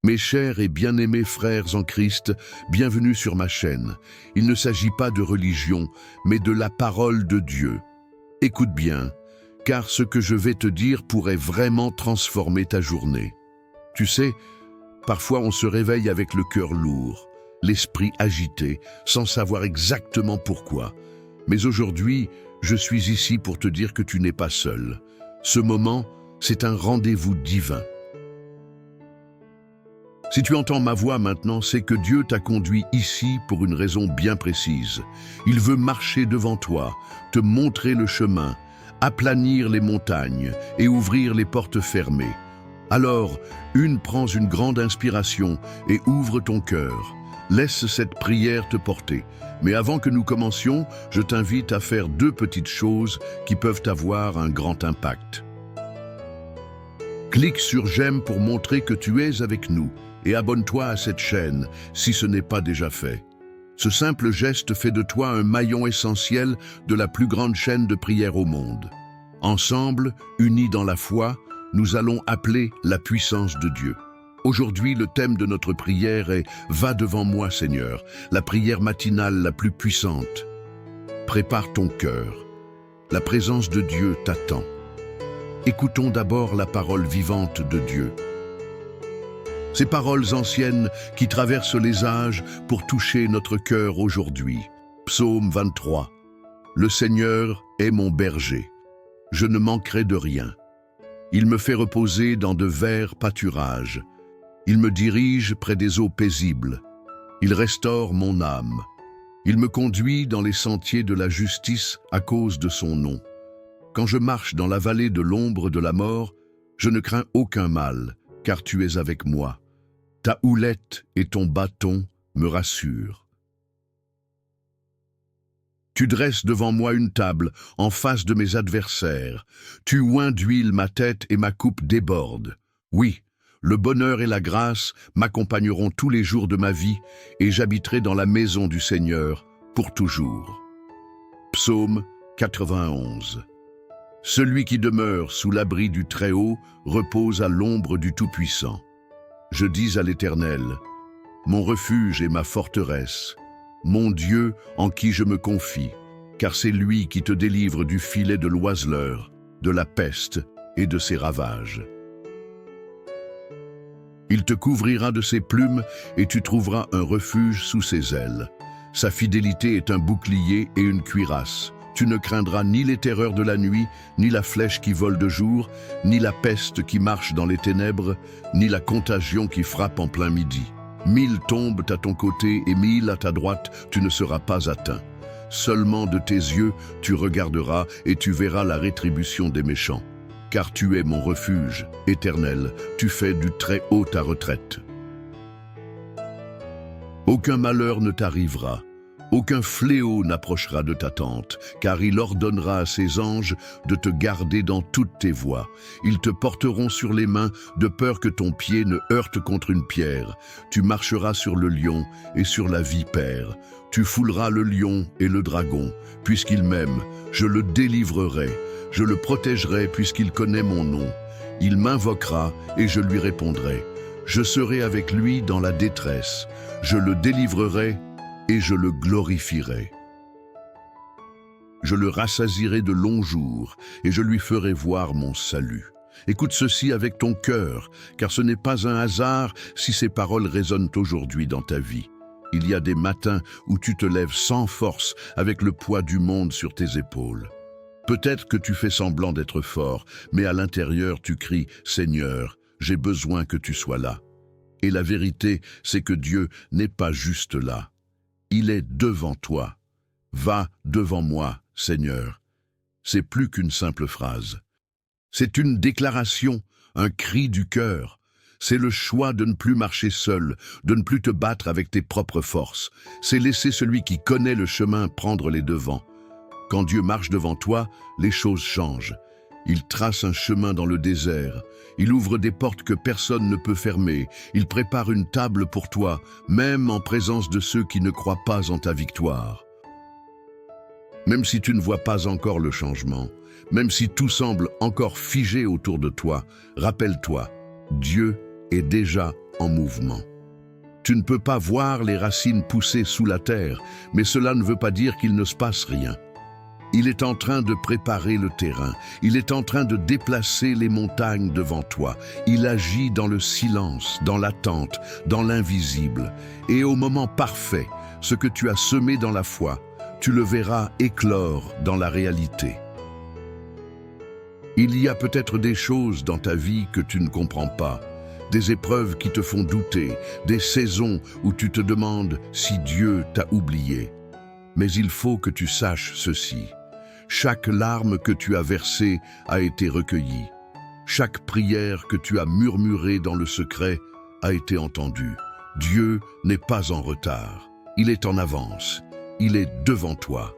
Mes chers et bien-aimés frères en Christ, bienvenue sur ma chaîne. Il ne s'agit pas de religion, mais de la parole de Dieu. Écoute bien, car ce que je vais te dire pourrait vraiment transformer ta journée. Tu sais, parfois on se réveille avec le cœur lourd, l'esprit agité, sans savoir exactement pourquoi. Mais aujourd'hui, je suis ici pour te dire que tu n'es pas seul. Ce moment, c'est un rendez-vous divin. Si tu entends ma voix maintenant, c'est que Dieu t'a conduit ici pour une raison bien précise. Il veut marcher devant toi, te montrer le chemin, aplanir les montagnes et ouvrir les portes fermées. Alors, prends une grande inspiration et ouvre ton cœur. Laisse cette prière te porter. Mais avant que nous commencions, je t'invite à faire 2 petites choses qui peuvent avoir un grand impact. Clique sur j'aime pour montrer que tu es avec nous et abonne-toi à cette chaîne si ce n'est pas déjà fait. Ce simple geste fait de toi un maillon essentiel de la plus grande chaîne de prière au monde. Ensemble, unis dans la foi, nous allons appeler la puissance de Dieu. Aujourd'hui, le thème de notre prière est « Va devant moi, Seigneur », la prière matinale la plus puissante. Prépare ton cœur. La présence de Dieu t'attend. Écoutons d'abord la parole vivante de Dieu. Ces paroles anciennes qui traversent les âges pour toucher notre cœur aujourd'hui. Psaume 23. Le Seigneur est mon berger. Je ne manquerai de rien. Il me fait reposer dans de verts pâturages. Il me dirige près des eaux paisibles. Il restaure mon âme. Il me conduit dans les sentiers de la justice à cause de son nom. Quand je marche dans la vallée de l'ombre de la mort, je ne crains aucun mal, car tu es avec moi. Ta houlette et ton bâton me rassurent. Tu dresses devant moi une table en face de mes adversaires. Tu oins d'huile ma tête et ma coupe déborde. Oui, le bonheur et la grâce m'accompagneront tous les jours de ma vie et j'habiterai dans la maison du Seigneur pour toujours. Psaume 91. Celui qui demeure sous l'abri du Très-Haut repose à l'ombre du Tout-Puissant. Je dis à l'Éternel, mon refuge et ma forteresse, mon Dieu en qui je me confie, car c'est lui qui te délivre du filet de l'oiseleur, de la peste et de ses ravages. Il te couvrira de ses plumes et tu trouveras un refuge sous ses ailes. Sa fidélité est un bouclier et une cuirasse. Tu ne craindras ni les terreurs de la nuit, ni la flèche qui vole de jour, ni la peste qui marche dans les ténèbres, ni la contagion qui frappe en plein midi. 1000 tombent à ton côté et 1000 à ta droite, tu ne seras pas atteint. Seulement de tes yeux, tu regarderas et tu verras la rétribution des méchants. Car tu es mon refuge, Éternel, tu fais du Très-Haut ta retraite. Aucun malheur ne t'arrivera. Aucun fléau n'approchera de ta tente, car il ordonnera à ses anges de te garder dans toutes tes voies. Ils te porteront sur les mains, de peur que ton pied ne heurte contre une pierre. Tu marcheras sur le lion et sur la vipère. Tu fouleras le lion et le dragon. Puisqu'il m'aime, je le délivrerai. Je le protégerai puisqu'il connaît mon nom. Il m'invoquera et je lui répondrai. Je serai avec lui dans la détresse. Je le délivrerai et je le glorifierai. Je le rassasierai de longs jours, et je lui ferai voir mon salut. Écoute ceci avec ton cœur, car ce n'est pas un hasard si ces paroles résonnent aujourd'hui dans ta vie. Il y a des matins où tu te lèves sans force, avec le poids du monde sur tes épaules. Peut-être que tu fais semblant d'être fort, mais à l'intérieur tu cries « Seigneur, j'ai besoin que tu sois là ». Et la vérité, c'est que Dieu n'est pas juste là. Il est devant toi. Va devant moi, Seigneur. C'est plus qu'une simple phrase. C'est une déclaration, un cri du cœur. C'est le choix de ne plus marcher seul, de ne plus te battre avec tes propres forces. C'est laisser celui qui connaît le chemin prendre les devants. Quand Dieu marche devant toi, les choses changent. Il trace un chemin dans le désert. Il ouvre des portes que personne ne peut fermer. Il prépare une table pour toi, même en présence de ceux qui ne croient pas en ta victoire. Même si tu ne vois pas encore le changement, même si tout semble encore figé autour de toi, rappelle-toi, Dieu est déjà en mouvement. Tu ne peux pas voir les racines pousser sous la terre, mais cela ne veut pas dire qu'il ne se passe rien. Il est en train de préparer le terrain, il est en train de déplacer les montagnes devant toi. Il agit dans le silence, dans l'attente, dans l'invisible. Et au moment parfait, ce que tu as semé dans la foi, tu le verras éclore dans la réalité. Il y a peut-être des choses dans ta vie que tu ne comprends pas, des épreuves qui te font douter, des saisons où tu te demandes si Dieu t'a oublié. Mais il faut que tu saches ceci. Chaque larme que tu as versée a été recueillie. Chaque prière que tu as murmurée dans le secret a été entendue. Dieu n'est pas en retard. Il est en avance. Il est devant toi.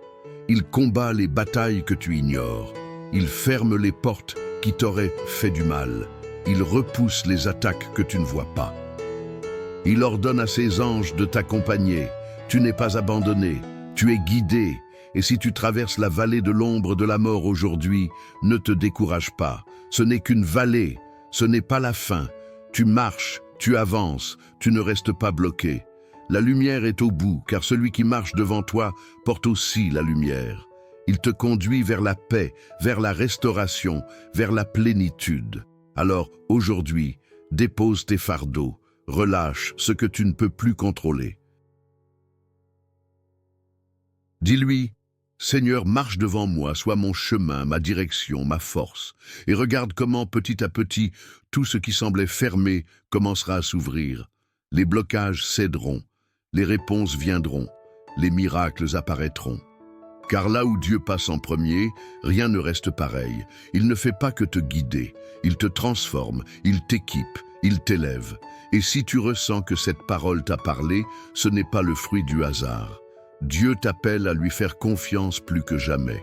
Il combat les batailles que tu ignores. Il ferme les portes qui t'auraient fait du mal. Il repousse les attaques que tu ne vois pas. Il ordonne à ses anges de t'accompagner. Tu n'es pas abandonné. Tu es guidé. Et si tu traverses la vallée de l'ombre de la mort aujourd'hui, ne te décourage pas. Ce n'est qu'une vallée, ce n'est pas la fin. Tu marches, tu avances, tu ne restes pas bloqué. La lumière est au bout, car celui qui marche devant toi porte aussi la lumière. Il te conduit vers la paix, vers la restauration, vers la plénitude. Alors, aujourd'hui, dépose tes fardeaux, relâche ce que tu ne peux plus contrôler. Dis-lui: Seigneur, marche devant moi, sois mon chemin, ma direction, ma force, et regarde comment, petit à petit, tout ce qui semblait fermé commencera à s'ouvrir. Les blocages céderont, les réponses viendront, les miracles apparaîtront. Car là où Dieu passe en premier, rien ne reste pareil. Il ne fait pas que te guider, il te transforme, il t'équipe, il t'élève. Et si tu ressens que cette parole t'a parlé, ce n'est pas le fruit du hasard. Dieu t'appelle à lui faire confiance plus que jamais.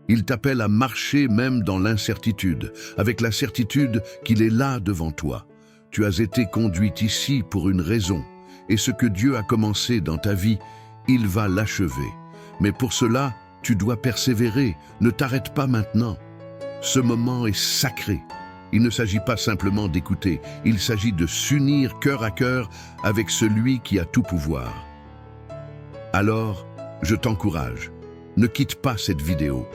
Il t'appelle à marcher même dans l'incertitude, avec la certitude qu'il est là devant toi. Tu as été conduite ici pour une raison, et ce que Dieu a commencé dans ta vie, il va l'achever. Mais pour cela, tu dois persévérer, ne t'arrête pas maintenant. Ce moment est sacré. Il ne s'agit pas simplement d'écouter, il s'agit de s'unir cœur à cœur avec celui qui a tout pouvoir. Alors, je t'encourage, ne quitte pas cette vidéo.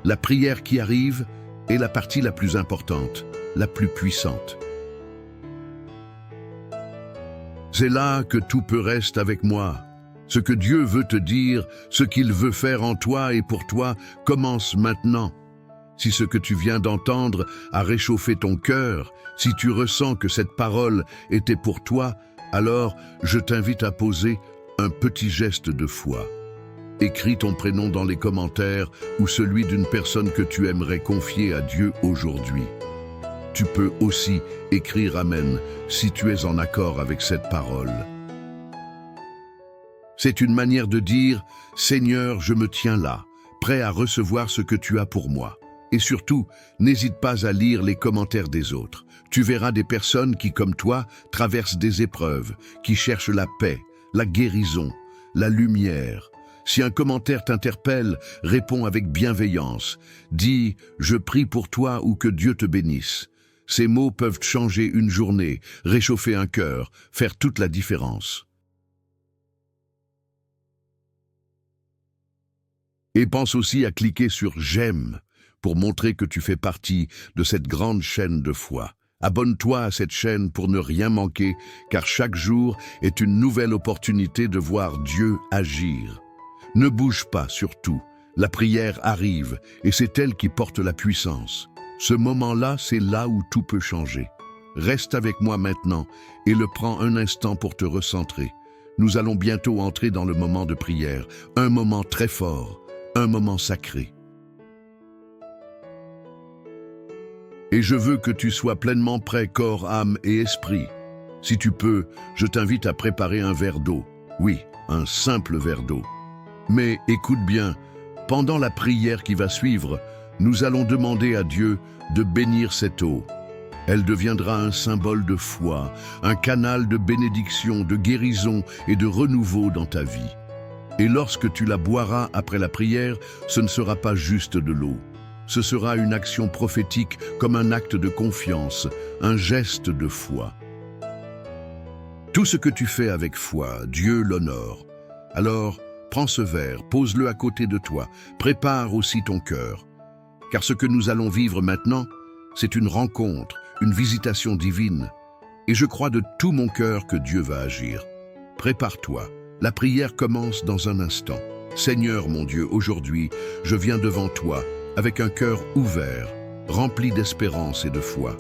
La prière qui arrive est la partie la plus importante, la plus puissante. C'est là que tout peut rester avec moi. Ce que Dieu veut te dire, ce qu'il veut faire en toi et pour toi, commence maintenant. Si ce que tu viens d'entendre a réchauffé ton cœur, si tu ressens que cette parole était pour toi, alors je t'invite à poser un petit geste de foi. Écris ton prénom dans les commentaires ou celui d'une personne que tu aimerais confier à Dieu aujourd'hui. Tu peux aussi écrire Amen si tu es en accord avec cette parole. C'est une manière de dire « Seigneur, je me tiens là, prêt à recevoir ce que tu as pour moi ». Et surtout, n'hésite pas à lire les commentaires des autres. Tu verras des personnes qui, comme toi, traversent des épreuves, qui cherchent la paix, la guérison, la lumière. Si un commentaire t'interpelle, réponds avec bienveillance. Dis « Je prie pour toi » ou « Que Dieu te bénisse ». Ces mots peuvent changer une journée, réchauffer un cœur, faire toute la différence. Et pense aussi à cliquer sur « J'aime » pour montrer que tu fais partie de cette grande chaîne de foi. Abonne-toi à cette chaîne pour ne rien manquer, car chaque jour est une nouvelle opportunité de voir Dieu agir. Ne bouge pas surtout, la prière arrive et c'est elle qui porte la puissance. Ce moment-là, c'est là où tout peut changer. Reste avec moi maintenant et prends un instant pour te recentrer. Nous allons bientôt entrer dans le moment de prière, un moment très fort, un moment sacré. Et je veux que tu sois pleinement prêt, corps, âme et esprit. Si tu peux, je t'invite à préparer un verre d'eau. Oui, un simple verre d'eau. Mais écoute bien, pendant la prière qui va suivre, nous allons demander à Dieu de bénir cette eau. Elle deviendra un symbole de foi, un canal de bénédiction, de guérison et de renouveau dans ta vie. Et lorsque tu la boiras après la prière, ce ne sera pas juste de l'eau. Ce sera une action prophétique comme un acte de confiance, un geste de foi. Tout ce que tu fais avec foi, Dieu l'honore. Alors, prends ce verre, pose-le à côté de toi, prépare aussi ton cœur. Car ce que nous allons vivre maintenant, c'est une rencontre, une visitation divine. Et je crois de tout mon cœur que Dieu va agir. Prépare-toi, la prière commence dans un instant. Seigneur mon Dieu, aujourd'hui, je viens devant toi avec un cœur ouvert, rempli d'espérance et de foi.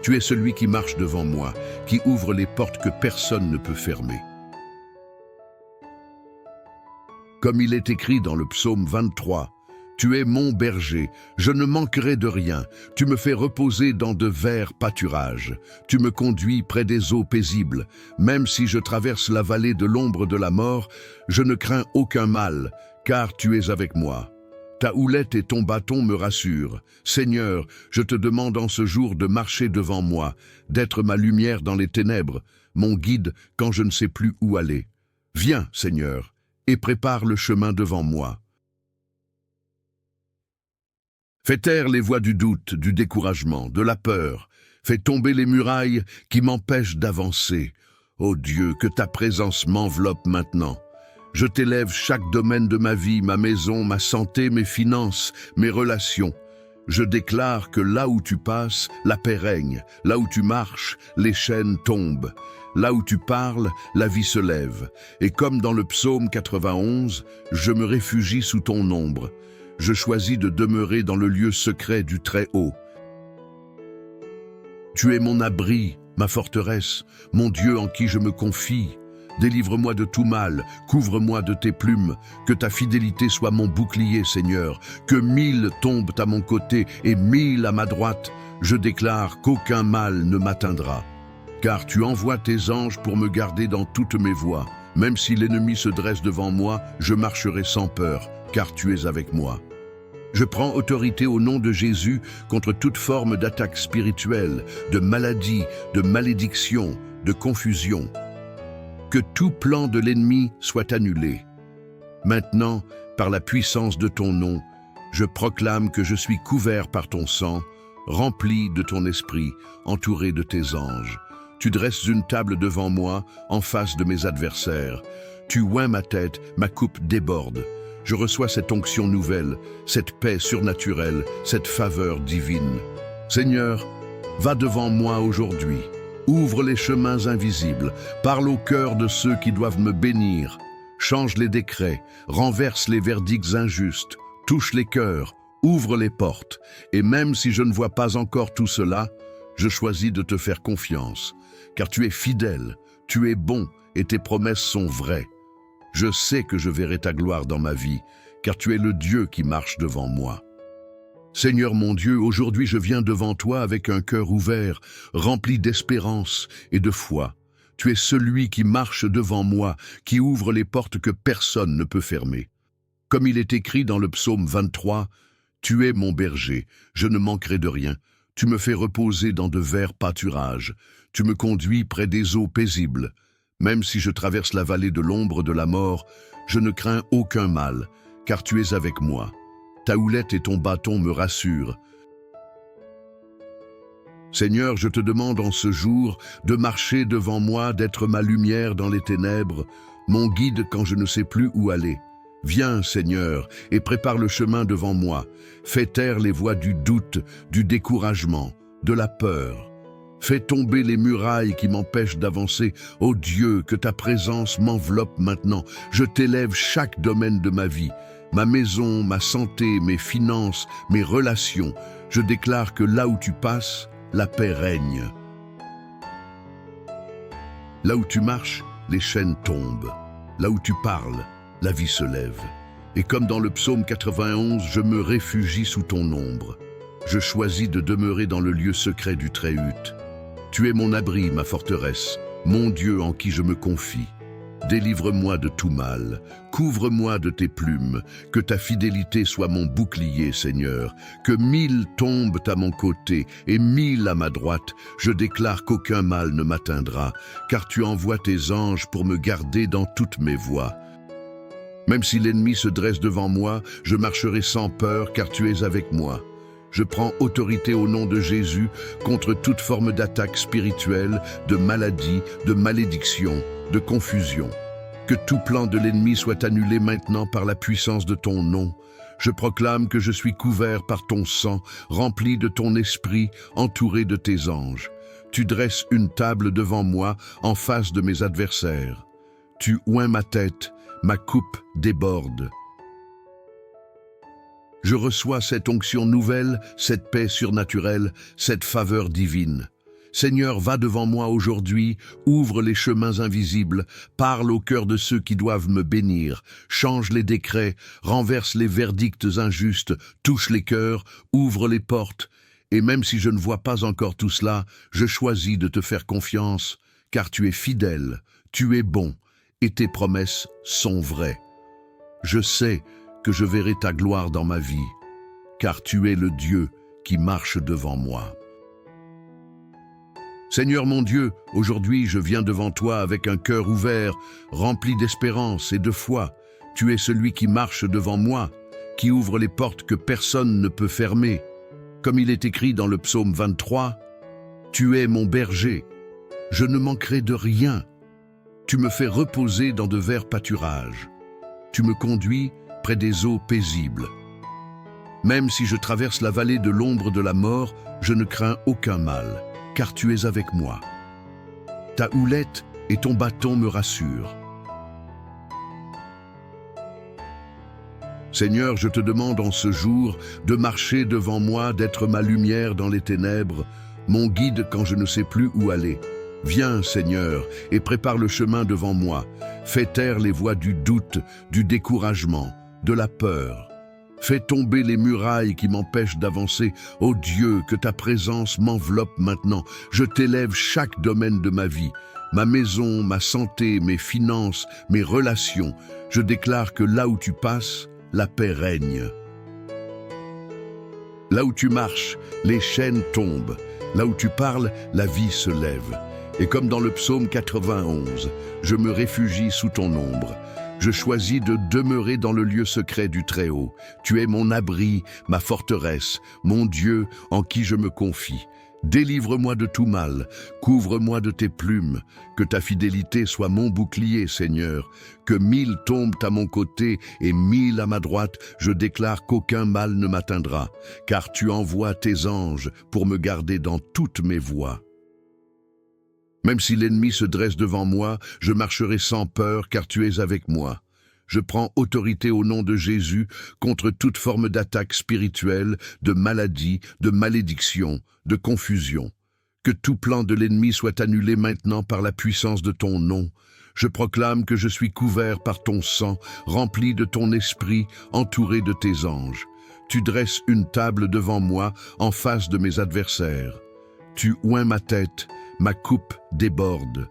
Tu es celui qui marche devant moi, qui ouvre les portes que personne ne peut fermer. Comme il est écrit dans le psaume 23, « Tu es mon berger, je ne manquerai de rien. Tu me fais reposer dans de verts pâturages. Tu me conduis près des eaux paisibles. Même si je traverse la vallée de l'ombre de la mort, je ne crains aucun mal, car tu es avec moi. Ta houlette et ton bâton me rassurent. Seigneur, je te demande en ce jour de marcher devant moi, d'être ma lumière dans les ténèbres, mon guide quand je ne sais plus où aller. Viens, Seigneur, et prépare le chemin devant moi. Fais taire les voix du doute, du découragement, de la peur. Fais tomber les murailles qui m'empêchent d'avancer. Ô Dieu, que ta présence m'enveloppe maintenant. Je t'élève chaque domaine de ma vie, ma maison, ma santé, mes finances, mes relations. Je déclare que là où tu passes, la paix règne. Là où tu marches, les chaînes tombent. Là où tu parles, la vie se lève. Et comme dans le psaume 91, je me réfugie sous ton ombre. Je choisis de demeurer dans le lieu secret du Très-Haut. Tu es mon abri, ma forteresse, mon Dieu en qui je me confie. Délivre-moi de tout mal, couvre-moi de tes plumes, que ta fidélité soit mon bouclier, Seigneur, que 1000 tombent à mon côté et 1000 à ma droite, je déclare qu'aucun mal ne m'atteindra. Car tu envoies tes anges pour me garder dans toutes mes voies. Même si l'ennemi se dresse devant moi, je marcherai sans peur, car tu es avec moi. Je prends autorité au nom de Jésus contre toute forme d'attaque spirituelle, de maladie, de malédiction, de confusion. Que tout plan de l'ennemi soit annulé. Maintenant, par la puissance de ton nom, je proclame que je suis couvert par ton sang, rempli de ton esprit, entouré de tes anges. Tu dresses une table devant moi, en face de mes adversaires. Tu oins ma tête, ma coupe déborde. Je reçois cette onction nouvelle, cette paix surnaturelle, cette faveur divine. Seigneur, va devant moi aujourd'hui. Ouvre les chemins invisibles, parle au cœur de ceux qui doivent me bénir. Change les décrets, renverse les verdicts injustes, touche les cœurs, ouvre les portes. Et même si je ne vois pas encore tout cela, je choisis de te faire confiance. Car tu es fidèle, tu es bon et tes promesses sont vraies. Je sais que je verrai ta gloire dans ma vie, car tu es le Dieu qui marche devant moi. Seigneur mon Dieu, aujourd'hui je viens devant toi avec un cœur ouvert, rempli d'espérance et de foi. Tu es celui qui marche devant moi, qui ouvre les portes que personne ne peut fermer. Comme il est écrit dans le psaume 23, « Tu es mon berger, je ne manquerai de rien. Tu me fais reposer dans de verts pâturages. Tu me conduis près des eaux paisibles. Même si je traverse la vallée de l'ombre de la mort, je ne crains aucun mal, car tu es avec moi. Ta houlette et ton bâton me rassurent. Seigneur, je te demande en ce jour de marcher devant moi, d'être ma lumière dans les ténèbres, mon guide quand je ne sais plus où aller. Viens, Seigneur, et prépare le chemin devant moi. Fais taire les voix du doute, du découragement, de la peur. Fais tomber les murailles qui m'empêchent d'avancer. Ô Dieu, que ta présence m'enveloppe maintenant. Je t'élève chaque domaine de ma vie. Ma maison, ma santé, mes finances, mes relations. Je déclare que là où tu passes, la paix règne. Là où tu marches, les chaînes tombent. Là où tu parles, la vie se lève. Et comme dans le psaume 91, je me réfugie sous ton ombre. Je choisis de demeurer dans le lieu secret du Très-Haut. Tu es mon abri, ma forteresse, mon Dieu en qui je me confie. Délivre-moi de tout mal, couvre-moi de tes plumes, que ta fidélité soit mon bouclier, Seigneur, que 1000 tombent à mon côté et 1000 à ma droite, je déclare qu'aucun mal ne m'atteindra, car tu envoies tes anges pour me garder dans toutes mes voies. Même si l'ennemi se dresse devant moi, je marcherai sans peur, car tu es avec moi. Je prends autorité au nom de Jésus contre toute forme d'attaque spirituelle, de maladie, de malédiction, de confusion. Que tout plan de l'ennemi soit annulé maintenant par la puissance de ton nom. Je proclame que je suis couvert par ton sang, rempli de ton esprit, entouré de tes anges. Tu dresses une table devant moi en face de mes adversaires. Tu oins ma tête, ma coupe déborde. Je reçois cette onction nouvelle, cette paix surnaturelle, cette faveur divine. Seigneur, va devant moi aujourd'hui, ouvre les chemins invisibles, parle au cœur de ceux qui doivent me bénir, change les décrets, renverse les verdicts injustes, touche les cœurs, ouvre les portes. Et même si je ne vois pas encore tout cela, je choisis de te faire confiance, car tu es fidèle, tu es bon, et tes promesses sont vraies. Je sais que je verrai ta gloire dans ma vie, car tu es le Dieu qui marche devant moi. Seigneur mon Dieu, aujourd'hui je viens devant toi avec un cœur ouvert, rempli d'espérance et de foi. Tu es celui qui marche devant moi, qui ouvre les portes que personne ne peut fermer. Comme il est écrit dans le psaume 23, « Tu es mon berger, je ne manquerai de rien. Tu me fais reposer dans de verts pâturages. Tu me conduis près des eaux paisibles. Même si je traverse la vallée de l'ombre de la mort, je ne crains aucun mal, car tu es avec moi. Ta houlette et ton bâton me rassurent. Seigneur, je te demande en ce jour de marcher devant moi, d'être ma lumière dans les ténèbres, mon guide quand je ne sais plus où aller. Viens, Seigneur, et prépare le chemin devant moi. Fais taire les voix du doute, du découragement, de la peur. Fais tomber les murailles qui m'empêchent d'avancer. Ô Dieu, que ta présence m'enveloppe maintenant. Je t'élève chaque domaine de ma vie. Ma maison, ma santé, mes finances, mes relations. Je déclare que là où tu passes, la paix règne. Là où tu marches, les chaînes tombent. Là où tu parles, la vie se lève. Et comme dans le psaume 91, je me réfugie sous ton ombre. Je choisis de demeurer dans le lieu secret du Très-Haut. Tu es mon abri, ma forteresse, mon Dieu en qui je me confie. Délivre-moi de tout mal, couvre-moi de tes plumes, que ta fidélité soit mon bouclier, Seigneur. Que 1000 tombent à mon côté et 1000 à ma droite, je déclare qu'aucun mal ne m'atteindra, car tu envoies tes anges pour me garder dans toutes mes voies. Même si l'ennemi se dresse devant moi, je marcherai sans peur, car tu es avec moi. Je prends autorité au nom de Jésus contre toute forme d'attaque spirituelle, de maladie, de malédiction, de confusion. Que tout plan de l'ennemi soit annulé maintenant par la puissance de ton nom. Je proclame que je suis couvert par ton sang, rempli de ton esprit, entouré de tes anges. Tu dresses une table devant moi, en face de mes adversaires. Tu oins ma tête, ma coupe déborde.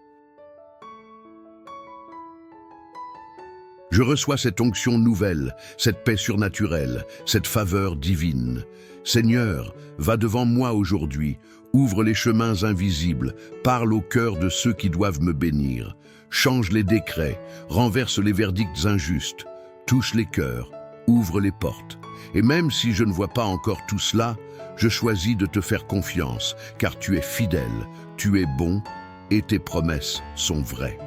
Je reçois cette onction nouvelle, cette paix surnaturelle, cette faveur divine. Seigneur, va devant moi aujourd'hui, ouvre les chemins invisibles, parle au cœur de ceux qui doivent me bénir. Change les décrets, renverse les verdicts injustes, touche les cœurs, ouvre les portes. Et même si je ne vois pas encore tout cela, je choisis de te faire confiance, car tu es fidèle, tu es bon, et tes promesses sont vraies.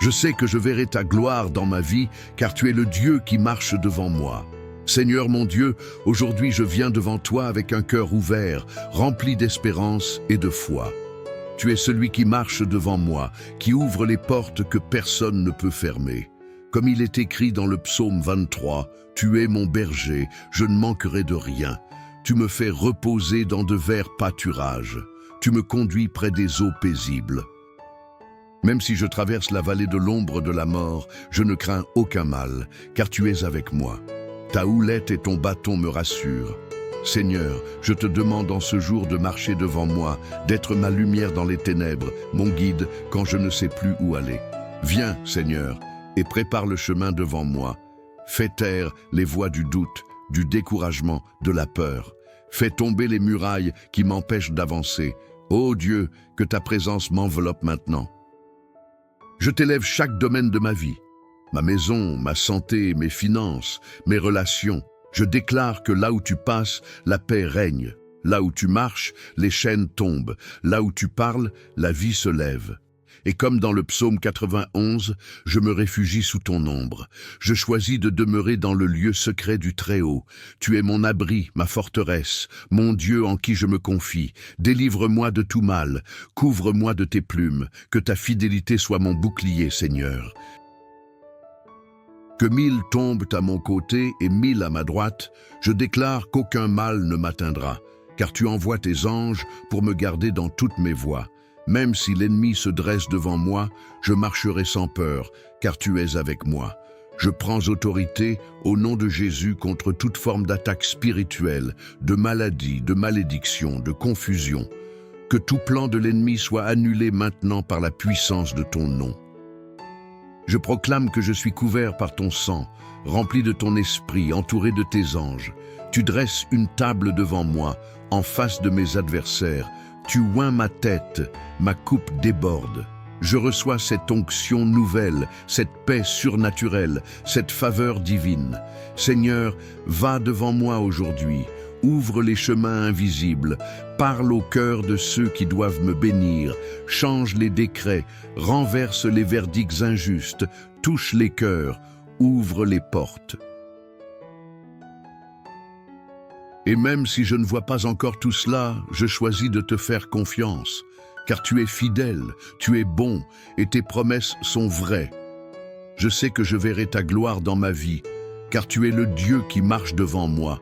Je sais que je verrai ta gloire dans ma vie, car tu es le Dieu qui marche devant moi. Seigneur mon Dieu, aujourd'hui je viens devant toi avec un cœur ouvert, rempli d'espérance et de foi. Tu es celui qui marche devant moi, qui ouvre les portes que personne ne peut fermer. Comme il est écrit dans le psaume 23, « Tu es mon berger, je ne manquerai de rien. Tu me fais reposer dans de verts pâturages. Tu me conduis près des eaux paisibles. » Même si je traverse la vallée de l'ombre de la mort, je ne crains aucun mal, car tu es avec moi. Ta houlette et ton bâton me rassurent. Seigneur, je te demande en ce jour de marcher devant moi, d'être ma lumière dans les ténèbres, mon guide quand je ne sais plus où aller. Viens, Seigneur, et prépare le chemin devant moi. Fais taire les voix du doute, du découragement, de la peur. Fais tomber les murailles qui m'empêchent d'avancer. Ô Dieu, que ta présence m'enveloppe maintenant. Je t'élève chaque domaine de ma vie. Ma maison, ma santé, mes finances, mes relations. Je déclare que là où tu passes, la paix règne. Là où tu marches, les chaînes tombent. Là où tu parles, la vie se lève. Et comme dans le psaume 91, je me réfugie sous ton ombre. Je choisis de demeurer dans le lieu secret du Très-Haut. Tu es mon abri, ma forteresse, mon Dieu en qui je me confie. Délivre-moi de tout mal, couvre-moi de tes plumes, que ta fidélité soit mon bouclier, Seigneur. Que 1000 tombent à mon côté et 1000 à ma droite, je déclare qu'aucun mal ne m'atteindra, car tu envoies tes anges pour me garder dans toutes mes voies. Même si l'ennemi se dresse devant moi, je marcherai sans peur, car tu es avec moi. Je prends autorité au nom de Jésus contre toute forme d'attaque spirituelle, de maladie, de malédiction, de confusion. Que tout plan de l'ennemi soit annulé maintenant par la puissance de ton nom. Je proclame que je suis couvert par ton sang, rempli de ton esprit, entouré de tes anges. Tu dresses une table devant moi, en face de mes adversaires. Tu oins ma tête, ma coupe déborde. Je reçois cette onction nouvelle, cette paix surnaturelle, cette faveur divine. Seigneur, va devant moi aujourd'hui. Ouvre les chemins invisibles, parle au cœur de ceux qui doivent me bénir, change les décrets, renverse les verdicts injustes, touche les cœurs, ouvre les portes. Et même si je ne vois pas encore tout cela, je choisis de te faire confiance, car tu es fidèle, tu es bon, et tes promesses sont vraies. Je sais que je verrai ta gloire dans ma vie, car tu es le Dieu qui marche devant moi.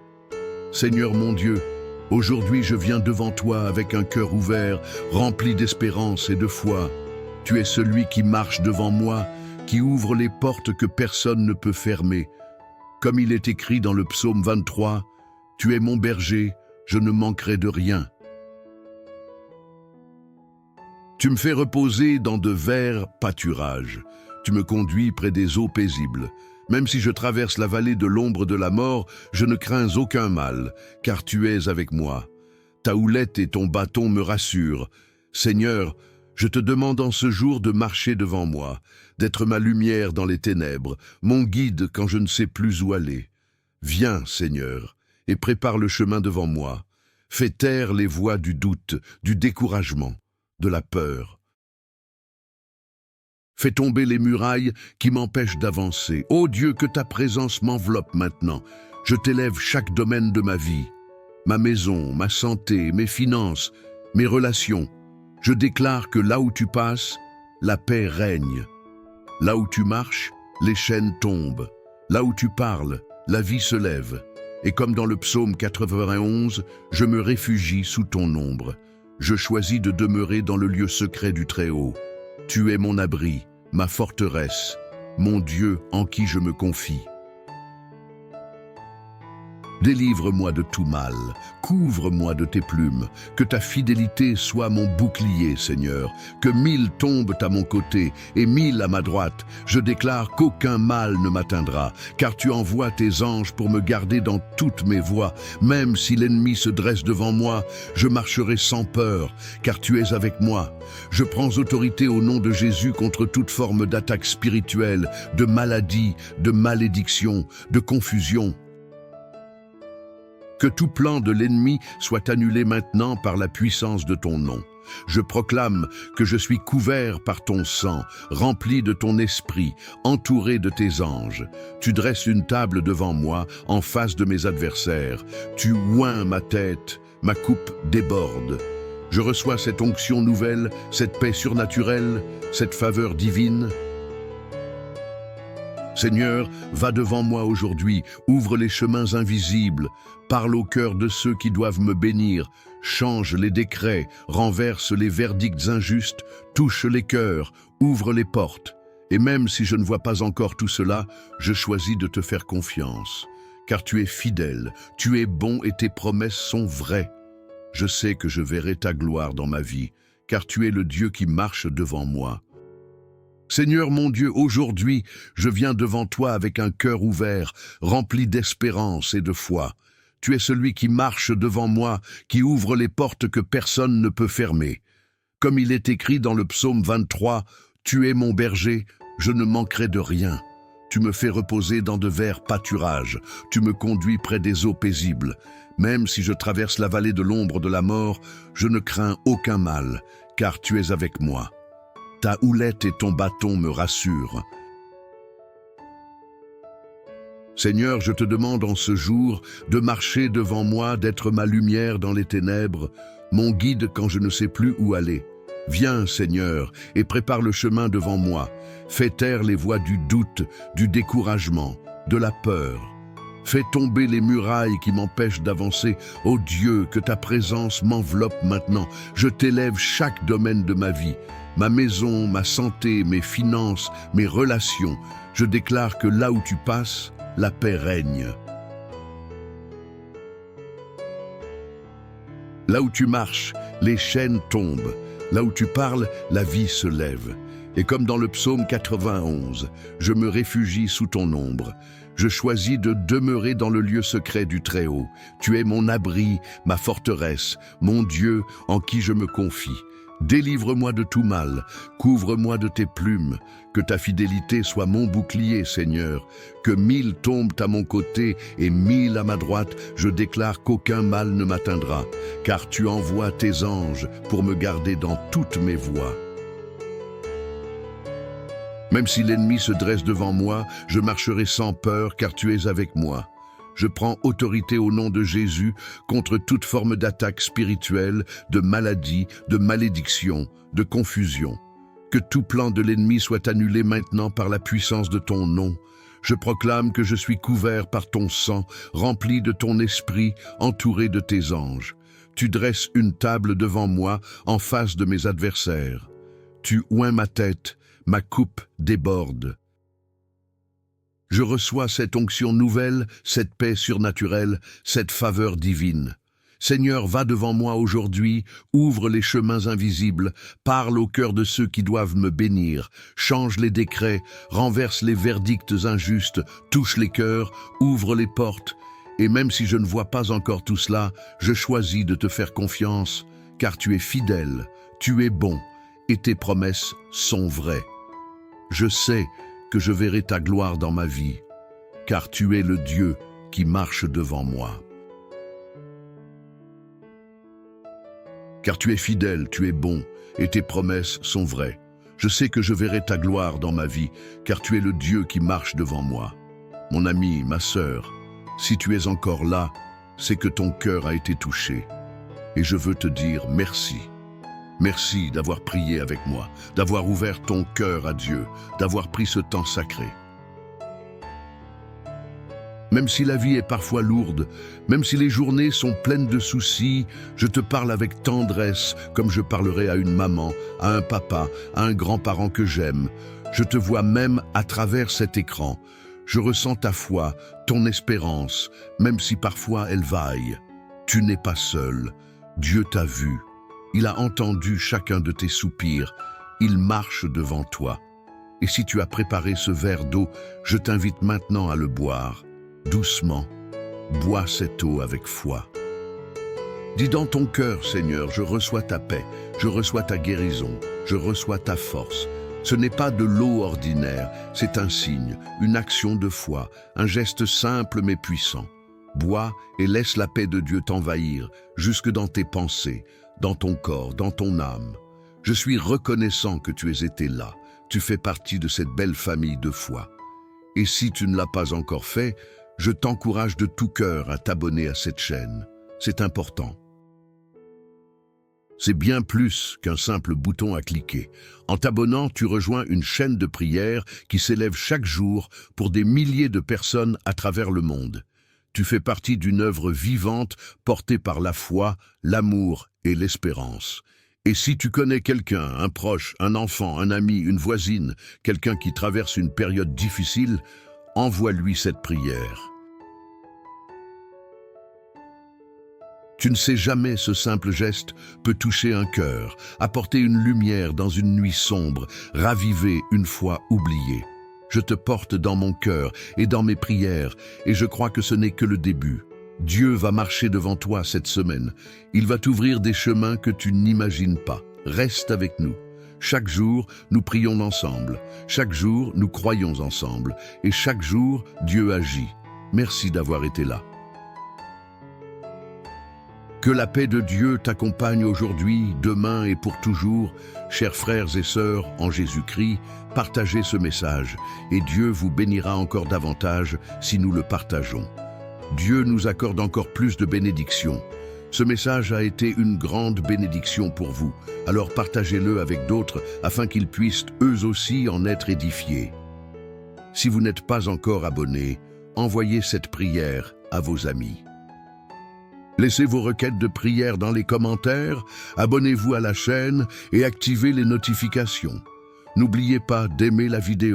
Seigneur mon Dieu, aujourd'hui je viens devant toi avec un cœur ouvert, rempli d'espérance et de foi. Tu es celui qui marche devant moi, qui ouvre les portes que personne ne peut fermer. Comme il est écrit dans le psaume 23, « Tu es mon berger, je ne manquerai de rien. » Tu me fais reposer dans de verts pâturages. Tu me conduis près des eaux paisibles. Même si je traverse la vallée de l'ombre de la mort, je ne crains aucun mal, car tu es avec moi. Ta houlette et ton bâton me rassurent. Seigneur, je te demande en ce jour de marcher devant moi, d'être ma lumière dans les ténèbres, mon guide quand je ne sais plus où aller. Viens, Seigneur, et prépare le chemin devant moi. Fais taire les voix du doute, du découragement, de la peur. Fais tomber les murailles qui m'empêchent d'avancer. Ô Dieu, que ta présence m'enveloppe maintenant. Je t'élève chaque domaine de ma vie. Ma maison, ma santé, mes finances, mes relations. Je déclare que là où tu passes, la paix règne. Là où tu marches, les chaînes tombent. Là où tu parles, la vie se lève. Et comme dans le psaume 91, je me réfugie sous ton ombre. Je choisis de demeurer dans le lieu secret du Très-Haut. Tu es mon abri, ma forteresse, mon Dieu en qui je me confie. Délivre-moi de tout mal, couvre-moi de tes plumes, que ta fidélité soit mon bouclier, Seigneur, que 1000 tombent à mon côté et 1000 à ma droite. Je déclare qu'aucun mal ne m'atteindra, car tu envoies tes anges pour me garder dans toutes mes voies. Même si l'ennemi se dresse devant moi, je marcherai sans peur, car tu es avec moi. Je prends autorité au nom de Jésus contre toute forme d'attaque spirituelle, de maladie, de malédiction, de confusion. Que tout plan de l'ennemi soit annulé maintenant par la puissance de ton nom. Je proclame que je suis couvert par ton sang, rempli de ton esprit, entouré de tes anges. Tu dresses une table devant moi, en face de mes adversaires. Tu oins ma tête, ma coupe déborde. Je reçois cette onction nouvelle, cette paix surnaturelle, cette faveur divine. Seigneur, va devant moi aujourd'hui, ouvre les chemins invisibles, parle au cœur de ceux qui doivent me bénir, change les décrets, renverse les verdicts injustes, touche les cœurs, ouvre les portes. Et même si je ne vois pas encore tout cela, je choisis de te faire confiance, car tu es fidèle, tu es bon et tes promesses sont vraies. Je sais que je verrai ta gloire dans ma vie, car tu es le Dieu qui marche devant moi. Seigneur mon Dieu, aujourd'hui, je viens devant toi avec un cœur ouvert, rempli d'espérance et de foi. Tu es celui qui marche devant moi, qui ouvre les portes que personne ne peut fermer. Comme il est écrit dans le psaume 23, « Tu es mon berger, je ne manquerai de rien. tu me fais reposer dans de verts pâturages. Tu me conduis près des eaux paisibles. Même si je traverse la vallée de l'ombre de la mort, je ne crains aucun mal, car tu es avec moi. Ta houlette et ton bâton me rassurent. Seigneur, je te demande en ce jour de marcher devant moi, d'être ma lumière dans les ténèbres, mon guide quand je ne sais plus où aller. Viens, Seigneur, et prépare le chemin devant moi. Fais taire les voix du doute, du découragement, de la peur. Fais tomber les murailles qui m'empêchent d'avancer. Ô Dieu, que ta présence m'enveloppe maintenant. Je t'élève chaque domaine de ma vie. Ma maison, ma santé, mes finances, mes relations. Je déclare que là où tu passes, la paix règne. Là où tu marches, les chaînes tombent. Là où tu parles, la vie se lève. Et comme dans le psaume 91, je me réfugie sous ton ombre. Je choisis de demeurer dans le lieu secret du Très-Haut. Tu es mon abri, ma forteresse, mon Dieu en qui je me confie. Délivre-moi de tout mal, couvre-moi de tes plumes, que ta fidélité soit mon bouclier, Seigneur. Que 1000 tombent à mon côté et 1000 à ma droite, je déclare qu'aucun mal ne m'atteindra, car tu envoies tes anges pour me garder dans toutes mes voies. Même si l'ennemi se dresse devant moi, je marcherai sans peur, car tu es avec moi. Je prends autorité au nom de Jésus contre toute forme d'attaque spirituelle, de maladie, de malédiction, de confusion. Que tout plan de l'ennemi soit annulé maintenant par la puissance de ton nom. Je proclame que je suis couvert par ton sang, rempli de ton esprit, entouré de tes anges. Tu dresses une table devant moi, en face de mes adversaires. Tu oins ma tête, ma coupe déborde. Je reçois cette onction nouvelle, cette paix surnaturelle, cette faveur divine. Seigneur, va devant moi aujourd'hui, ouvre les chemins invisibles, parle au cœur de ceux qui doivent me bénir, change les décrets, renverse les verdicts injustes, touche les cœurs, ouvre les portes. Et même si je ne vois pas encore tout cela, je choisis de te faire confiance, car tu es fidèle, tu es bon, et tes promesses sont vraies. Je sais que je verrai ta gloire dans ma vie, car tu es le Dieu qui marche devant moi. Car tu es fidèle, tu es bon, et tes promesses sont vraies. Je sais que je verrai ta gloire dans ma vie, car tu es le Dieu qui marche devant moi. Mon ami, ma sœur, si tu es encore là, c'est que ton cœur a été touché. Et je veux te dire merci. Merci d'avoir prié avec moi, d'avoir ouvert ton cœur à Dieu, d'avoir pris ce temps sacré. Même si la vie est parfois lourde, même si les journées sont pleines de soucis, je te parle avec tendresse, comme je parlerais à une maman, à un papa, à un grand-parent que j'aime. Je te vois même à travers cet écran. Je ressens ta foi, ton espérance, même si parfois elle vaille. Tu n'es pas seul. Dieu t'a vu. Il a entendu chacun de tes soupirs. Il marche devant toi. Et si tu as préparé ce verre d'eau, je t'invite maintenant à le boire. Doucement, bois cette eau avec foi. Dis dans ton cœur, Seigneur, je reçois ta paix, je reçois ta guérison, je reçois ta force. Ce n'est pas de l'eau ordinaire, c'est un signe, une action de foi, un geste simple mais puissant. Bois et laisse la paix de Dieu t'envahir, jusque dans tes pensées, dans ton corps, dans ton âme. Je suis reconnaissant que tu aies été là. Tu fais partie de cette belle famille de foi. Et si tu ne l'as pas encore fait, je t'encourage de tout cœur à t'abonner à cette chaîne. C'est important. C'est bien plus qu'un simple bouton à cliquer. En t'abonnant, tu rejoins une chaîne de prière qui s'élève chaque jour pour des milliers de personnes à travers le monde. Tu fais partie d'une œuvre vivante portée par la foi, l'amour et l'espérance. Et si tu connais quelqu'un, un proche, un enfant, un ami, une voisine, quelqu'un qui traverse une période difficile, envoie-lui cette prière. Tu ne sais jamais, ce simple geste peut toucher un cœur, apporter une lumière dans une nuit sombre, raviver une foi oubliée. Je te porte dans mon cœur et dans mes prières, et je crois que ce n'est que le début. Dieu va marcher devant toi cette semaine. Il va t'ouvrir des chemins que tu n'imagines pas. Reste avec nous. Chaque jour, nous prions ensemble. Chaque jour, nous croyons ensemble. Et chaque jour, Dieu agit. Merci d'avoir été là. Que la paix de Dieu t'accompagne aujourd'hui, demain et pour toujours. Chers frères et sœurs, en Jésus-Christ, partagez ce message et Dieu vous bénira encore davantage si nous le partageons. Dieu nous accorde encore plus de bénédictions. Ce message a été une grande bénédiction pour vous, alors partagez-le avec d'autres afin qu'ils puissent eux aussi en être édifiés. Si vous n'êtes pas encore abonné, envoyez cette prière à vos amis. Laissez vos requêtes de prière dans les commentaires, abonnez-vous à la chaîne et activez les notifications. N'oubliez pas d'aimer la vidéo.